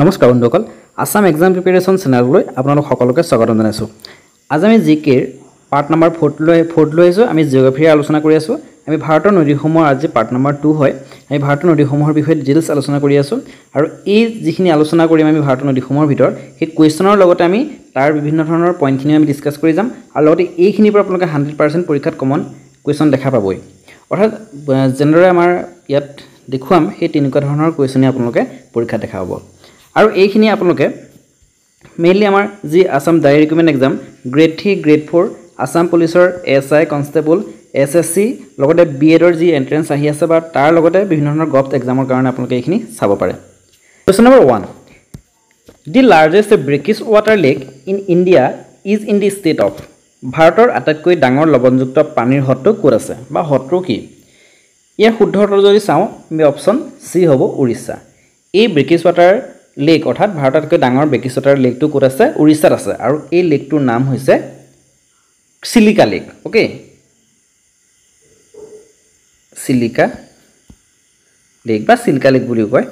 নমস্কাৰ বন্ধুসকল Assam exam preparation চেনেললৈ আপোনালোক সকলোকে স্বাগতম জনাইছোঁ। আজি আমি জিকেৰ পাৰ্ট নম্বৰ 4 লৈ আহিছোঁ। আমি জিঅ'গ্ৰাফিৰ আলোচনা কৰি আছোঁ। আমি ভাৰতৰ নদীসমূহৰ আজি পাৰ্ট নম্বৰ 2 হয়। আমি ভাৰতৰ নদীসমূহৰ বিষয়ে ডিটেইলছ আলোচনা কৰি আছোঁ আৰু এই যিখিনি আলোচনা কৰিম আমি ভাৰতৰ নদীসমূহৰ ভিতৰত সেই কুৱেশ্যনৰ লগতে আমি তাৰ বিভিন্ন ধৰণৰ পইণ্টখিনি আমি ডিছকাছ কৰি যাম আৰু লগতে এইখিনিৰ পৰা আপোনালোকে 100% পৰীক্ষাত কমন কুৱেশ্যন দেখা পাবই। অৰ্থাৎ যেনেদৰে আমাৰ ইয়াত দেখুৱাম সেই তেনেকুৱা ধৰণৰ কুৱেশ্যনে আপোনালোকে পৰীক্ষাত দেখা পাব। আৰু এইখিনি আপোনালোকে মেইনলি আমাৰ যি Assam direct recruitment exam grade 3 grade 4 Assam পুলিচৰ SI কনষ্টেবল SSC লগতে BEdৰ যি এন্ট্ৰেন্স আহি আছে বা তাৰ লগতে বিভিন্ন ধৰণৰ গভট এক্সামৰ কাৰণে আপোনালোকে এইখিনি চাব পাৰে। Question number 1 the largest brackish water lake in India is in the state of. ভাৰতৰ আটাইতকৈ ডাঙৰ লৱণযুক্ত পানীৰ হ্ৰদটো ক'ত আছে বা হ্ৰদটো কি? ইয়াৰ শুদ্ধ উত্তৰ যদি চাওঁ আমি অপশ্যন চি হ'ব উৰিষ্যা। এই ব্ৰেকিছ ৱাটাৰ লেক অৰ্থাৎ ভাৰততকৈ ডাঙৰ ব্ৰেকিছ ৱাটাৰ লেকটো ক'ত আছে? উৰিষ্যাত আছে আৰু এই লেকটোৰ নাম হৈছে Chilika lake. Okay, Chilika lake বা চিলিকা লেক বুলিও কয়।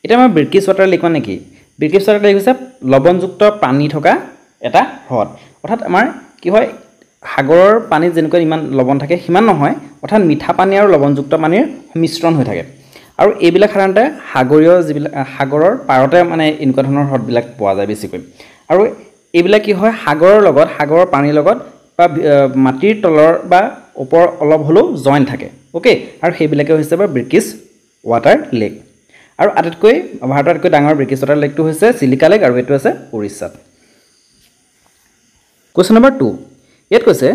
এতিয়া আমাৰ ব্ৰেকিছ ৱাটাৰ লেক মানে কি? ব্ৰেকিছ ৱাটাৰ লেক হৈছে লৱণযুক্ত পানী থকা এটা হ্ৰদ। অৰ্থাৎ আমাৰ কি হয় সাগৰৰ পানীত যেনেকৈ ইমান লৱণ থাকে সিমান নহয়, অৰ্থাৎ মিঠা পানী আৰু লৱণযুক্ত পানীৰ মিশ্ৰণ হৈ থাকে। আৰু এইবিলাক সাধাৰণতে সাগৰীয় যিবিলাক সাগৰৰ পাৰতে মানে এনেকুৱা ধৰণৰ হ্ৰদবিলাক পোৱা যায় বেছিকৈ। আৰু এইবিলাক কি হয় সাগৰৰ লগত সাগৰৰ পানীৰ লগত বা মাটিৰ তলৰ বা ওপৰ অলপ হ'লেও জইন থাকে। ওকে, আৰু সেইবিলাকে হৈছে বা ব্ৰেকিছ ৱাটাৰ লেক। আৰু আটাইতকৈ ভাৰতৰ আটাইতকৈ ডাঙৰ ব্ৰেকিছ ৱাটাৰ লেকটো হৈছে চিলিকা লেক আৰু এইটো আছে উৰিষ্যাত। কুৱেশ্যন নম্বৰ 2 ইয়াত কৈছে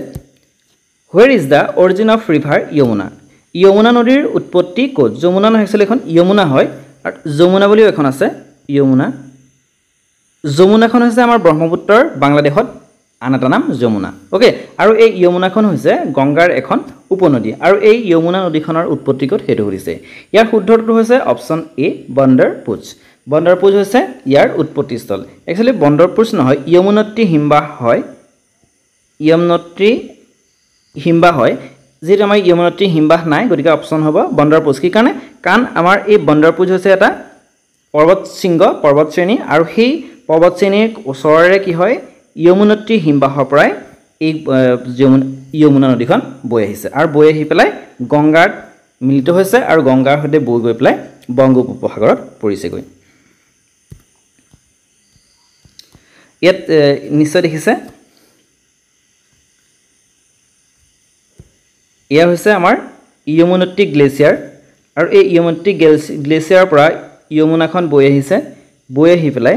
where is the origin of river Yamuna. Yamuna নদীৰ উৎপত্তি ক'ত? যমুনা নহয়, একচুৱেলি এখন য়মুনা হয় আৰু যমুনা বুলিও এখন আছে য়মুনা। যমুনাখন হৈছে আমাৰ ব্ৰহ্মপুত্ৰৰ বাংলাদেশত আন এটা নাম যমুনা। ওকে, আৰু এই য়মুনাখন হৈছে গংগাৰ এখন উপনদী আৰু এই য়মুনা নদীখনৰ উৎপত্তি ক'ত সেইটো সুধিছে। ইয়াৰ শুদ্ধ উত্তৰটো হৈছে অপশ্যন এ বন্দৰপুজ। বন্দৰপুজ হৈছে ইয়াৰ উৎপত্তিস্থল। একচুৱেলি বন্দৰপুজ নহয়, য়মুনত্ৰী হিমবাহ হয়। য়মুনত্ৰী হিমবাহ হয়, যিহেতু আমাৰ য়মুনত্ৰী হিমবাহ নাই গতিকে অপশ্যন হ'ব বন্দৰপুজ। কি কাৰণে? কাৰণ আমাৰ এই বন্দৰপুজ হৈছে এটা পৰ্বত শ্ৰেণী আৰু সেই পৰ্বত শ্ৰেণীৰ ওচৰৰে কি হয় য়মুনত্ৰী হিমবাহৰ পৰাই এই য়মুনা নদীখন বৈ আহিছে আৰু বৈ আহি পেলাই গংগাত মিলিত হৈছে আৰু গংগাৰ সৈতে বৈ গৈ পেলাই বংগোপসাগৰত পৰিছেগৈ। ইয়াত নিশ্চয় দেখিছে এয়া হৈছে আমাৰ য়মুনত্ৰী গ্লেচিয়াৰ আৰু এই য়মুনত্ৰী গ্লেচিয়াৰৰ পৰা য়মুনাখন বৈ আহিছে, বৈ আহি পেলাই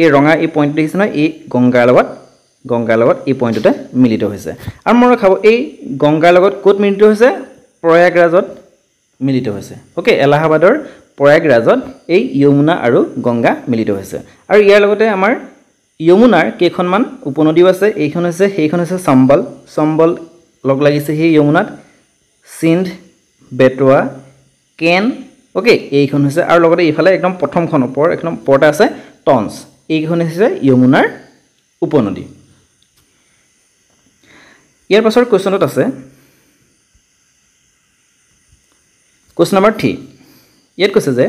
এই ৰঙা এই পইণ্ট দেখিছে নহয়, এই গংগাৰ লগত এই পইণ্টতে মিলিত হৈছে। আৰু মই খাব এই গংগাৰ লগত ক'ত মিলিত হৈছে? প্ৰয়াগৰাজত মিলিত হৈছে। ওকে, এলাহাবাদৰ প্ৰয়াগৰাজত এই য়মুনা আৰু গংগা মিলিত হৈছে। আৰু ইয়াৰ লগতে আমাৰ য়মুনাৰ কেইখনমান উপনদীও আছে। এইখন হৈছে সেইখন হৈছে চম্বল লগ লাগিছে সেই য়মুনাত, সিন্ধ, বেটৱা, কেন। ওকে, এইখন হৈছে আৰু লগতে এইফালে একদম প্ৰথমখন একদম ওপৰতে আছে টন্স। এইখন হৈছে য়মুনাৰ উপনদী। ইয়াৰ পাছৰ কুৱেশ্যনত আছে কুৱেশ্যন নম্বৰ 3। ইয়াত কৈছে যে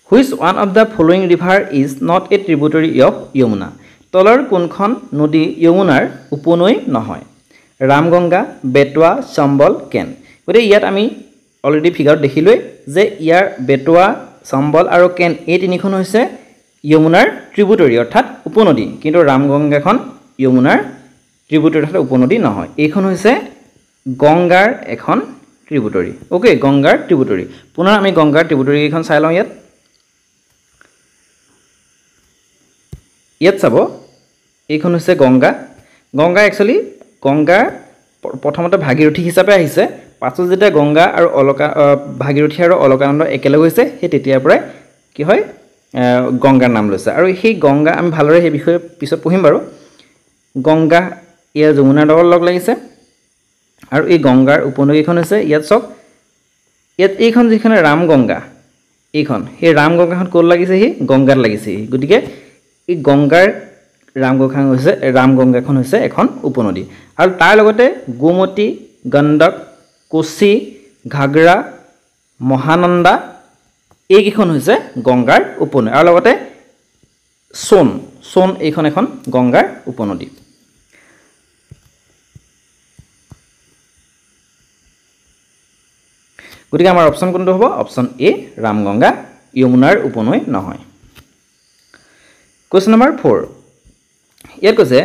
which one of the following river is not a tributary of Yamuna. তলৰ কোনখন নদী য়মুনাৰ উপনৈ নহয়? ৰামগংগা, বেটৱা, চম্বল, কেন। গতিকে ইয়াত আমি অলৰেডি ফিগাৰত দেখিলোৱেই যে ইয়াৰ বেটৱা, চম্বল আৰু কেন এই তিনিখন হৈছে য়মুনাৰ ট্ৰিবিউটৰী অৰ্থাৎ উপনদী, কিন্তু ৰামগংগাখন য়মুনাৰ ট্ৰিবিউটৰী অৰ্থাৎ উপনদী নহয়। এইখন হৈছে গংগাৰ এখন ট্ৰিবিউটৰী। ওকে, গংগাৰ ট্ৰিবিউটৰী। পুনৰ আমি গংগাৰ ট্ৰিবিউটৰী কেইখন চাই লওঁ। ইয়াত চাব এইখন হৈছে গংগা। একচুৱেলি গংগা প্ৰথমতে ভাগীৰথী হিচাপে আহিছে, পাছত যেতিয়া গংগা আৰু ভাগীৰথী আৰু অলকানন্দ একেলগ হৈছে সেই তেতিয়াৰ পৰাই কি হয় গংগাৰ নাম লৈছে। আৰু সেই গংগা আমি ভালদৰে সেই বিষয়ে পিছত পঢ়িম বাৰু। গংগা ইয়াৰ যমুনাৰ লগত লগ লাগিছে আৰু এই গংগাৰ উপনদীখন হৈছে ইয়াত চাওক, ইয়াত এইখন যিখন ৰামগংগা, এইখন সেই ৰামগংগাখন ক'ত লাগিছেহি? গংগাত লাগিছেহি। গতিকে এই গংগাৰ ৰামগংগাখন হৈছে এখন উপনদী। আৰু তাৰ লগতে গোমতী, গণ্ডক, কোচি, ঘাগৰা, মহানন্দা এইকেইখন হৈছে গংগাৰ উপনৈ আৰু লগতে সোণ এইখন এখন গংগাৰ উপনদী গতিকে আমাৰ অপচন কোনটো হ'ব অপচন এ ৰামগংগা যমুনাৰ উপনৈ নহয় কোৱেশ্চন নম্বৰ 4 ইয়াত কৈছে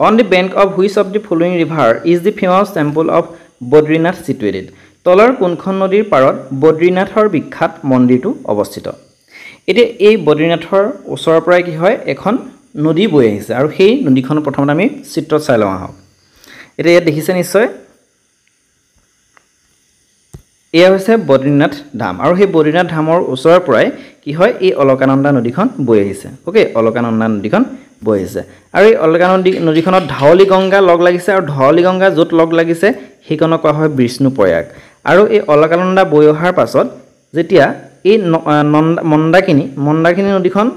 on the bank of which of the following river is the famous temple of Badrinath situated তলৰ কোনখন নদীৰ পাৰত বদ্ৰীনাথৰ বিখ্যাত মন্দিৰটো অৱস্থিত এতিয়া এই বদ্ৰীনাথৰ ওচৰৰ পৰা কি হয় এখন নদী বৈ আহিছে আৰু সেই নদীখন প্ৰথমতে আমি চিত্ৰত চাই লওঁ আহক এতিয়া ইয়াত দেখিছে নিশ্চয় এয়া হৈছে বদ্ৰীনাথ ধাম আৰু সেই বদ্ৰীনাথ ধামৰ ওচৰৰ পৰাই কি হয় এই অলকানন্দা নদীখন বৈ আহিছে ওকে অলকানন্দা নদীখন বৈ আহিছে আৰু এই অলকানন্দা নদীখনত ধাৱলী গংগা লগ লাগিছে আৰু ধাৱলী গংগা য'ত লগ লাগিছে সেইখনক কোৱা হয় বিষ্ণুপ্ৰয়াগ আৰু এই অলকানন্দা বৈ অহাৰ পাছত যেতিয়া এই মন্দাকিনী নদীখন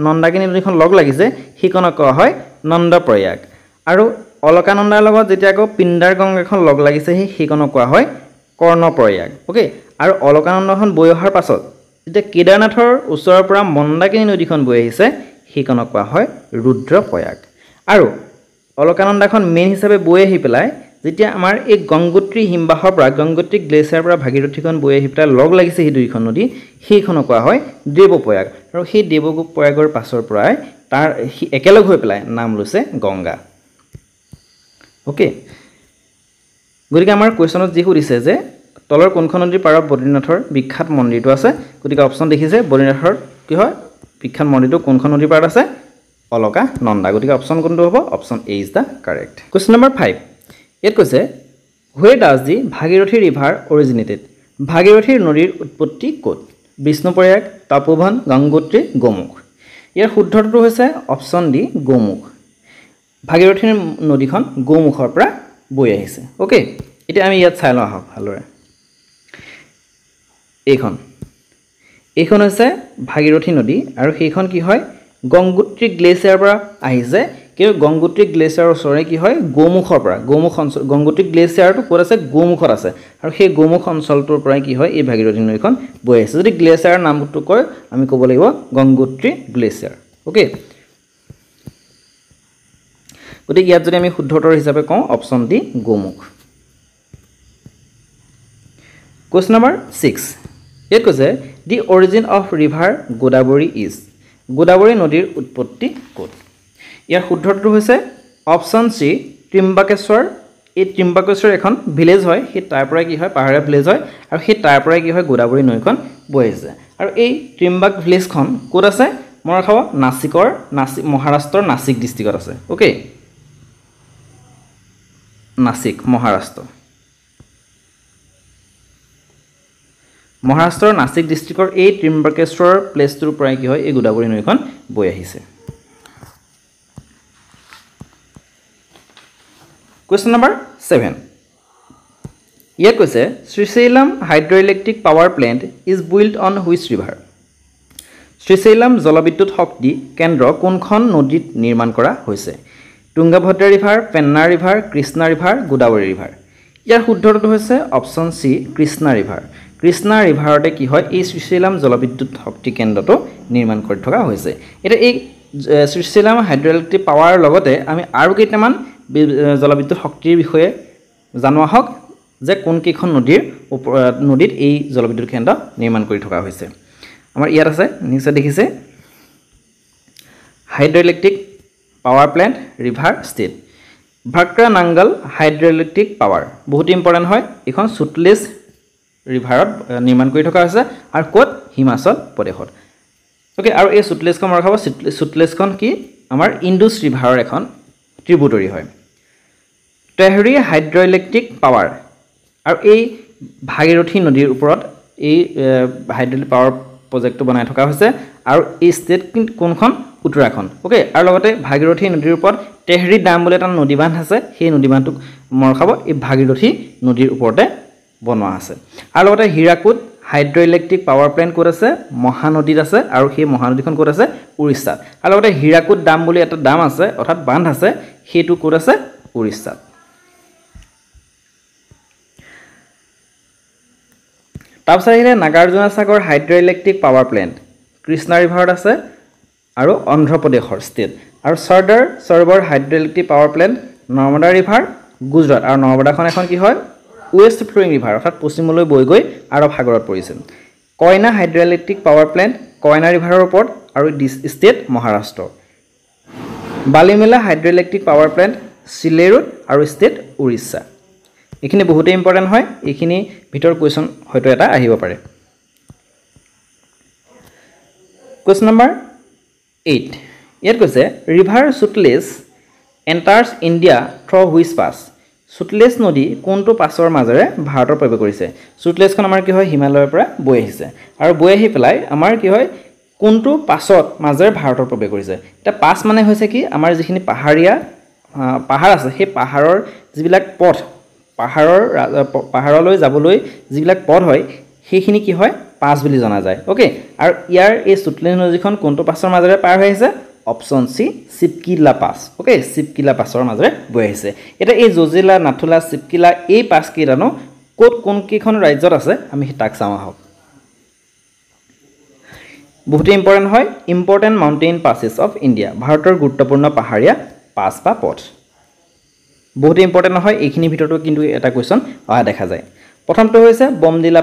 নন্দাকিনী নদীখন লগ লাগিছে সেইখনক কোৱা হয় নন্দপ্ৰয়াগ আৰু অলকানন্দাৰ লগত যেতিয়া আকৌ পিণ্ডাৰ গংগাখন লগ লাগিছে সেইখনক কোৱা হয় কৰ্ণপ্ৰয়াগ ওকে আৰু অলকানন্দাখন বৈ অহাৰ পাছত যেতিয়া কেদাৰনাথৰ ওচৰৰ পৰা মন্দাকিনী নদীখন বৈ আহিছে সেইখনক কোৱা হয় ৰুদ্ৰপ্ৰয়াগ আৰু অলকানন্দাখন মেইন হিচাপে বৈ আহি পেলাই যেতিয়া আমাৰ এই গংগোত্ৰী হিমবাহৰ পৰা গংগোত্ৰী গ্লেচিয়াৰ পৰা ভাগীৰথীখন বৈ আহি পেলাই লগ লাগিছে সেই দুইখন নদী সেইখনক কোৱা হয় দেৱপ্ৰয়াগ আৰু সেই দেৱপ্ৰয়াগৰ পাছৰ পৰাই তাৰ একেলগ হৈ পেলাই নাম লৈছে গংগা ওকে গতিকে আমাৰ কোৱেশ্চনত যি সুধিছে যে তলৰ কোনখন নদীৰ পাৰত বদ্ৰীনাথৰ বিখ্যাত মন্দিৰটো আছে গতিকে অপচন দেখিছে বদ্ৰীনাথৰ কি হয় বিখ্যাত মন্দিৰটো কোনখন নদীৰ পাৰত আছে অলকানন্দা গতিকে অপচন কোনটো হ'ব option A is the correct question number 5 ইয়াত কৈছে where does the Bhagirathi river originated Bhagirathi নদীৰ উৎপত্তি ক'ত বিষ্ণুপ্ৰয়াগ তপোবন গংগোত্ৰী গোমুখ ইয়াৰ শুদ্ধটো হৈছে অপচন ডি গোমুখ ভাগীৰথী নদীখন গোমুখৰ পৰা বৈ আহিছে ওকে এতিয়া আমি ইয়াত চাই লওঁ আহক ভালদৰে এইখন হৈছে ভাগীৰথী নদী আৰু সেইখন কি হয় গংগোত্ৰী গ্লেচিয়াৰ পৰা আহিছে কিন্তু গংগোত্ৰী গ্লেচিয়াৰ ওচৰৰে কি হয় গোমুখৰ পৰা গোমুখ অঞ্চল গংগোত্ৰী গ্লেচিয়াৰটো ক'ত আছে গোমুখত আছে আৰু সেই গোমুখ অঞ্চলটোৰ পৰাই কি হয় এই ভাগীৰথী নদীখন বৈ আহিছে যদি গ্লেচিয়াৰ নামটো কয় আমি ক'ব লাগিব গংগোত্ৰী গ্লেচিয়াৰ ওকে গতিকে ইয়াত যদি আমি শুদ্ধ উত্তৰ হিচাপে কওঁ option D Gomukh question number 6 ইয়াত কৈছে the origin of river Godavari is Godavari নদীৰ উৎপত্তি ক'ত ইয়াৰ শুদ্ধটো হৈছে অপচন চি ত্ৰিম্বকেশ্বৰ এই ত্ৰিম্বকেশ্বৰ এখন ভিলেজ হয় সেই তাৰ পৰাই কি হয় পাহাৰীয়া ভিলেজ হয় আৰু সেই তাৰ পৰাই কি হয় গোদাবৰী নদীখন বৈ আহিছে আৰু এই ত্ৰিম্বক ভিলেজখন ক'ত আছে মনত ৰাখিব নাছিক মহাৰাষ্ট্ৰৰ নাছিক ডিষ্ট্ৰিক্টত আছে ওকে নাছিক মহাৰাষ্ট্ৰৰ নাছিক ডিষ্ট্ৰিক্টৰ এই ত্ৰিম্বকেশ্বৰ প্লেচটোৰ পৰাই কি হয় এই গোদাবৰী নদীখন বৈ আহিছে কোৱেশ্চন নম্বৰ 7 ইয়াত কৈছে Srisailam hydroelectric power plant is built on which river Srisailam জলবিদ্যুৎ শক্তি কেন্দ্ৰ কোনখন নদীত নিৰ্মাণ কৰা হৈছে Tungabhadra river Pennar river Krishna river Godavari river ইয়াৰ শুদ্ধটো হৈছে অপচন চি কৃষ্ণা ৰিভাৰতে কি হয় এই শ্ৰীশৈলম জলবিদ্যুৎ শক্তি কেন্দ্ৰটো নিৰ্মাণ কৰি থকা হৈছে এটা এই শ্ৰীশৈলম হাইড্ৰইলেক্ট্ৰিক পাৱাৰ লগতে আমি আৰু কেইটামান জলবিদ্যুৎ শক্তিৰ বিষয়ে জানো আহক যে কোন কেইখন নদীত এই জলবিদ্যুৎ কেন্দ্ৰ নিৰ্মাণ কৰি থকা হৈছে আমাৰ ইয়াত আছে নিশ্চয় দেখিছে hydroelectric power plant river state Bhakra Nangal hydroelectric power বহুত ইম্পৰ্টেণ্ট হয় এইখন সুতলেজ ৰিভাৰত নিৰ্মাণ কৰি থকা হৈছে আৰু ক'ত হিমাচল প্ৰদেশত ওকে আৰু এই সুতলেজখন মই ৰাখাব সুতলেজখন কি আমাৰ ইণ্ডুছ ৰিভাৰৰ এখন ট্ৰিবিউটৰী হয় তেহৰী হাইড্ৰইলেক্ট্ৰিক পাৱাৰ আৰু এই ভাগীৰথী নদীৰ ওপৰত এই হাইড্ৰইলেক্ট্ৰিক পাৱাৰ প্ৰজেক্টটো বনাই থকা হৈছে আৰু এই ষ্টেট কোনখন উত্তৰাখণ্ড ওকে আৰু লগতে ভাগীৰথী নদীৰ ওপৰত তেহৰী ডাম বুলি এটা নদী বান্ধ আছে সেই নদী বান্ধটোক মই ৰাখাব এই ভাগীৰথী নদীৰ ওপৰতে বনোৱা আছে আৰু লগতে হীৰাকুদ হাইড্ৰইলেক্ট্ৰিক পাৱাৰ প্লেণ্ট ক'ত আছে মহানদীত আছে আৰু সেই মহানদীখন ক'ত আছে উৰিষ্যাত আৰু লগতে হীৰাকুদ ডাম বুলি এটা ডাম আছে অৰ্থাৎ বান্ধ আছে সেইটো ক'ত আছে উৰিষ্যাত তাৰপিছত আহিলে Nagarjuna Sagar hydroelectric power plant Krishna ৰিভাৰত আছে আৰু অন্ধ্ৰপ্ৰদেশৰ ষ্টেট আৰু Sardar Sarovar hydroelectric power plant Narmada river Gujarat আৰু নৰ্মদাখন এখন কি হয় ৱেষ্ট ফ্ল'য়িং ৰিভাৰ অৰ্থাৎ পশ্চিমলৈ বৈ গৈ আৰৱ সাগৰত পৰিছে Koyna hydroelectric power plant Koyna ৰিভাৰৰ ওপৰত আৰু state Maharashtra Balimela hydroelectric power plant চিলেৰুত আৰু ষ্টেট উৰিষ্যা এইখিনি বহুতেই ইম্পৰ্টেণ্ট হয় এইখিনি ভিতৰ কুৱেশ্যন হয়তো এটা আহিব পাৰে কুৱেশ্যন নম্বৰ 8 ইয়াত কৈছে ৰিভাৰ সুটলেজ এণ্টাৰ্ছ ইণ্ডিয়া থ্ৰু হুইচ পাছ সুটলেজ নদী কোনটো পাছৰ মাজেৰে ভাৰতৰ প্ৰৱেশ কৰিছে সুটলেজখন আমাৰ কি হয় হিমালয়ৰ পৰা বৈ আহিছে আৰু বৈ আহি পেলাই আমাৰ কি হয় কোনটো পাছত মাজেৰে ভাৰতৰ প্ৰৱেশ কৰিছে এটা পাছ মানে হৈছে কি আমাৰ যিখিনি পাহাৰীয়া পাহাৰ আছে সেই পাহাৰৰ যিবিলাক পথ পাহাৰলৈ যাবলৈ যিবিলাক পথ হয় সেইখিনি কি হয় পাছ বুলি জনা যায় ওকে আৰু ইয়াৰ এই সুটলেজ নদীখন কোনটো পাছৰ মাজেৰে পাৰ হৈ আহিছে অপশ্যন সি চিপকিলা পাছ ওকে চিপকিলা পাছৰ মাজেৰে বৈ আহিছে এটা এই জজিলা নাথুলা চিপকিলা এই পাছ কেইটানো ক'ত কোন কেইখন ৰাজ্যত আছে আমি তাক চাওঁ আহক বহুত ইম্পৰ্টেণ্ট হয় important mountain passes of India ভাৰতৰ গুৰুত্বপূৰ্ণ পাহাৰীয়া পাছ বা পথ বহুত ইম্পৰ্টেণ্ট হয় এইখিনি ভিতৰতো কিন্তু এটা কুৱেশ্যন অহা দেখা যায় প্ৰথমটো হৈছে বমদিলা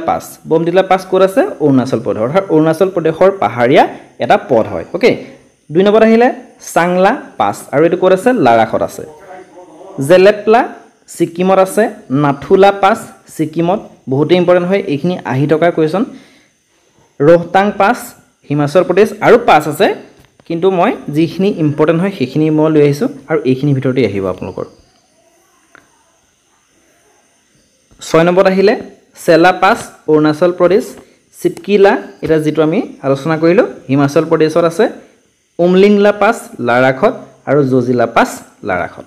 পাছ ক'ত আছে অৰুণাচল প্ৰদেশ অৰ্থাৎ অৰুণাচল প্ৰদেশৰ পাহাৰীয়া এটা পথ হয় ওকে 2 নম্বৰ আহিলে চাংলা পাছ আৰু এইটো ক'ত আছে লাৰাখত আছে জেলেপলা ছিকিমত আছে নাথুলা পাছ ছিকিমত বহুত ইম্পৰ্টেণ্ট হয় এইখিনি আহি থকা কুৱেশ্যন ৰোহতাং পাছ হিমাচল প্ৰদেশ আৰু পাছ আছে কিন্তু মই যিখিনি ইম্পৰ্টেণ্ট হয় সেইখিনি মই লৈ আহিছোঁ আৰু এইখিনি ভিতৰতে আহিব আপোনালোকৰ 6 নম্বৰ আহিলে চেলা পাছ অৰুণাচল প্ৰদেশ চিপকিলা এটা যেটো আমি আলোচনা কৰিলো হিমাচল প্ৰদেশত আছে উমলিংলা পাছ লাৰাখত আৰু জজিলা পাছ লাৰাখত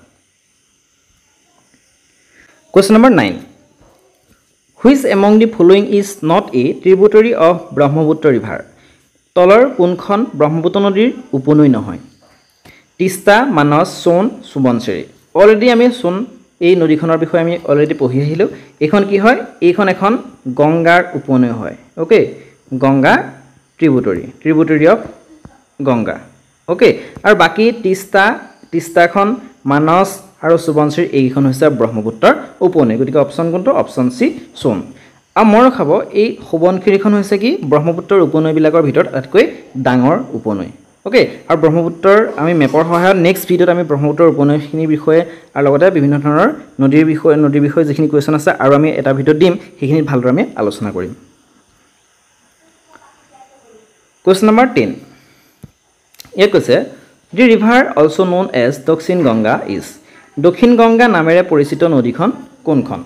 Question number 9 Which among the following is not a tributary of Brahmaputra river তলৰ কোনখন ব্ৰহ্মপুত্ৰ নদীৰ উপনৈ নহয় তিস্তা মানস সোন সুবনশিৰি অলৰেডি আমি সোন এই নদীখনৰ বিষয়ে আমি অলৰেডি পঢ়ি আহিলো এখন কি হয় এইখন এখন গংগাৰ উপনৈ হয় okay Ganga tributary of Ganga okay আৰু বাকি তিস্তাখন মানস আৰু সুবনশিৰি এইখন হৈছে ব্ৰহ্মপুত্ৰৰ উপনৈ গতিকে অপচন কোনটো অপচন সি সোন আৰু মই খাব এই সুবনশিৰিখন হৈছে কি ব্ৰহ্মপুত্ৰৰ উপনৈবিলাকৰ ভিতৰত আটাইতকৈ ডাঙৰ উপনৈ ওকে আৰু ব্ৰহ্মপুত্ৰৰ আমি মেপৰ সহায়ত নেক্সট ভিডিঅ'ত আমি ব্ৰহ্মপুত্ৰৰ উপনৈখিনিৰ বিষয়ে আৰু লগতে বিভিন্ন ধৰণৰ নদীৰ বিষয়ে যিখিনি কুৱেশ্যন আছে আৰু আমি এটা ভিডিঅ' দিম সেইখিনি ভালদৰে আমি আলোচনা কৰিম Question number 10 ইয়াত কৈছে The river also known as দক্ষিণ গংগা is দক্ষিণ গংগা নামেৰে পৰিচিত নদীখন কোনখন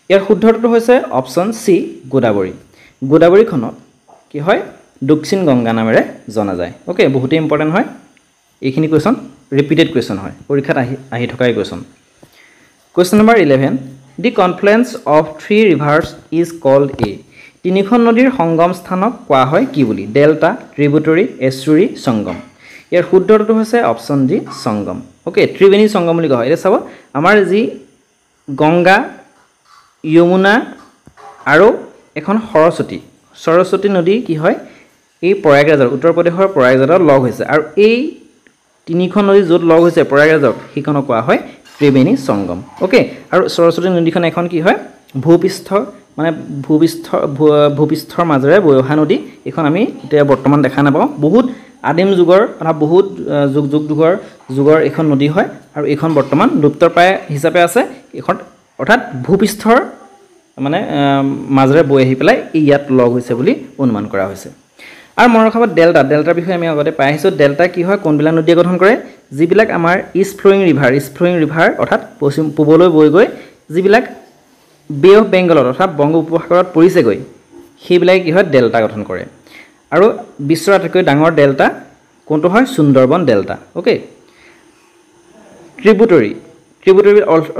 ইয়াৰ শুদ্ধটো হৈছে অপচন সি গোদাবৰীখনক কি হয় দক্ষিণ গংগা নামেৰে জনা যায় ওকে বহুত ইম্পৰ্টেণ্ট হয় এইখিনি কুৱেশ্যন ৰিপিটেড কুৱেশ্যন হয় পৰীক্ষাত আহি থকা question Question number 11 The confluence of three rivers is called a তিনিখন নদীৰ সংগম স্থানক কোৱা হয় কি বুলি ডেল্টা ট্ৰিবিউটৰি এষ্টুৰি সংগম ইয়াৰ শুদ্ধটো হৈছে অপচন ডি সংগম ওকে ত্ৰিবেণী সংগম বুলি কোৱা হয় এটা চাব আমাৰ যি গংগা যমুনা আৰু এখন সৰস্বতী নদী কি হয় এই প্ৰয়াগৰাজৰ উত্তৰ প্ৰদেশৰ প্ৰয়াগৰাজত লগ হৈছে আৰু এই তিনিখন নদী য'ত লগ হৈছে প্ৰয়াগৰাজত সেইখনক কোৱা হয় ত্ৰিবেণী সংগম ওকে আৰু সৰস্বতী নদীখন এখন কি হয় ভূপৃষ্ঠৰ মাজেৰে বৈ অহা নদী এখন আমি এতিয়া বৰ্তমান দেখা নাপাওঁ বহুত আদিম যুগৰ অথবা বহুত যুগৰ এখন নদী হয় আৰু এখন বৰ্তমান লুপ্তপ্ৰায় হিচাপে আছে এখন অৰ্থাৎ ভূপৃষ্ঠৰ মানে মাজেৰে বৈ আহি পেলাই ইয়াত লগ হৈছে বুলি অনুমান কৰা হৈছে আৰু মনৰ খাবত ডেল্টাৰ বিষয়ে আমি আগতে পাই আহিছোঁ ডেল্টা কি হয় কোনবিলাক নদীয়ে গঠন কৰে যিবিলাক আমাৰ ইষ্ট ফ্ল'য়িং ৰিভাৰ অৰ্থাৎ পূবলৈ বৈ গৈ যিবিলাক বে অফ বেংগলত অৰ্থাৎ বংগ উপসাগৰত পৰিছেগৈ সেইবিলাক কি হয় ডেল্টা গঠন কৰে আৰু বিশ্বৰ আটাইতকৈ ডাঙৰ ডেল্টা কোনটো হয় সুন্দৰবন ডেল্টা ওকে ট্ৰিবিউটৰি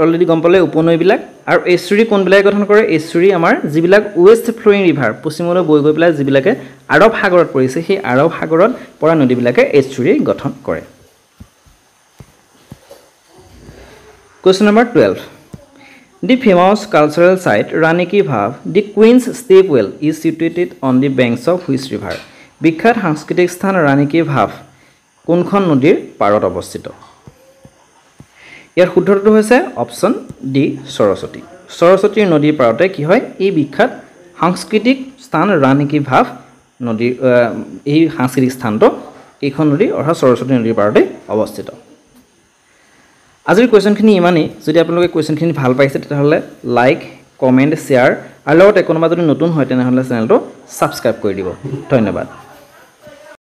অলৰেডি গম পালে উপনৈবিলাক আৰু এষ্টুৰি কোনবিলাক গঠন কৰে এষ্টুৰি আমাৰ যিবিলাক ৱেষ্ট ফ্ল'য়িং ৰিভাৰ পশ্চিমলৈ বৈ গৈ পেলাই যিবিলাকে আৰৱ সাগৰত পৰিছে সেই আৰৱ সাগৰত পৰা নদীবিলাকে এষ্টুৰি গঠন কৰে Question number 12 The famous cultural site Rani Ki Vav, the Queen's Stepwell, is situated on the banks of which river? বিখ্যাত সাংস্কৃতিক স্থান ৰাণী কি ভাৱ কোনখন নদীৰ পাৰত অৱস্থিত? ইয়াৰ শুদ্ধটো হৈছে অপচন ডি সৰস্বতী। সৰস্বতী নদীৰ পাৰতে কি হয় এই বিখ্যাত সাংস্কৃতিক স্থান ৰাণী কি ভাৱ নদীৰ এই সাংস্কৃতিক স্থানটো এইখন নদী অৰ্থাৎ সৰস্বতী নদীৰ পাৰতে অৱস্থিত। আজিৰ কুৱেশ্যনখিনি ইমানেই। যদি আপোনালোকে কুৱেশ্যনখিনি ভাল পাইছে তেতিয়াহ'লে লাইক কমেণ্ট শ্বেয়াৰ আৰু লগতে কোনোবা যদি নতুন হয় তেনেহ'লে চেনেলটো ছাবস্ক্ৰাইব কৰি দিব। ধন্যবাদ।